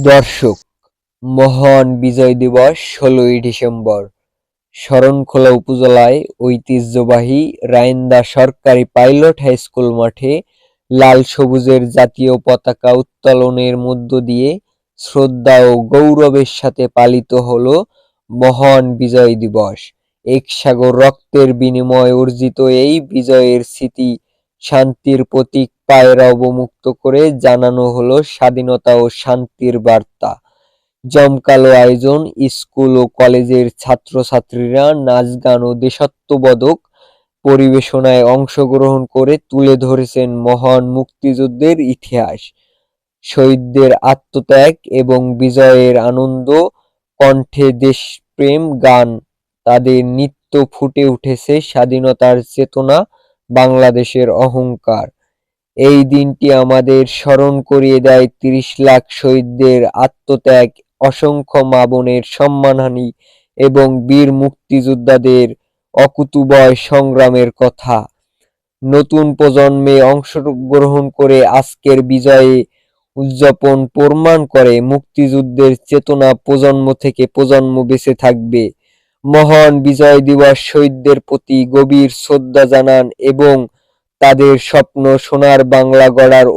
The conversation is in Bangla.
দর্শক, মহান বিজয় দিবস ১৬ই ডিসেম্বর শরণখোলা উপজেলায় ঐতিহ্যবাহী রাইন্দা সরকারি পাইলট হাইস্কুল মাঠে লাল সবুজের জাতীয় পতাকা উত্তোলনের মধ্য দিয়ে শ্রদ্ধা ও গৌরবের সাথে পালিত হলো মহান বিজয় দিবস। এক সাগর রক্তের বিনিময়ে অর্জিত এই বিজয়ের স্মৃতি শান্তির প্রতীক পায়রা অবমুক্ত করে জানানো হলো স্বাধীনতা ও শান্তির বার্তা। জমকালো আয়োজন, স্কুল ও কলেজের ছাত্রছাত্রীরা নাচ গান ও দেশাত্মবোধক পরিবেশনায় অংশগ্রহণ করে তুলে ধরেছেন মহান মুক্তিযুদ্ধের ইতিহাস, শহীদদের আত্মত্যাগ এবং বিজয়ের আনন্দ। কণ্ঠে দেশপ্রেম গান, তাদের নৃত্য ফুটে উঠেছে স্বাধীনতার চেতনা, বাংলাদেশের অহংকার। এই দিনটি আমাদের স্মরণ করিয়ে দেয় ৩০ লাখ শহীদদের আত্মত্যাগ, অসংখ্য মা বোনের সম্মানহানি এবং বীর মুক্তিযোদ্ধাদের অকুতোভয় সংগ্রামের কথা। নতুন প্রজন্মে অংশগ্রহণ করে আজকের বিজয়ে উদযাপন প্রমাণ করে মুক্তিযুদ্ধের চেতনা প্রজন্ম থেকে প্রজন্ম বেঁচে থাকবে। মহান বিজয় দিবস শহীদদের প্রতি গভীর শ্রদ্ধা জানান এবং তাদের স্বপ্ন সোনার বাংলা গড়ার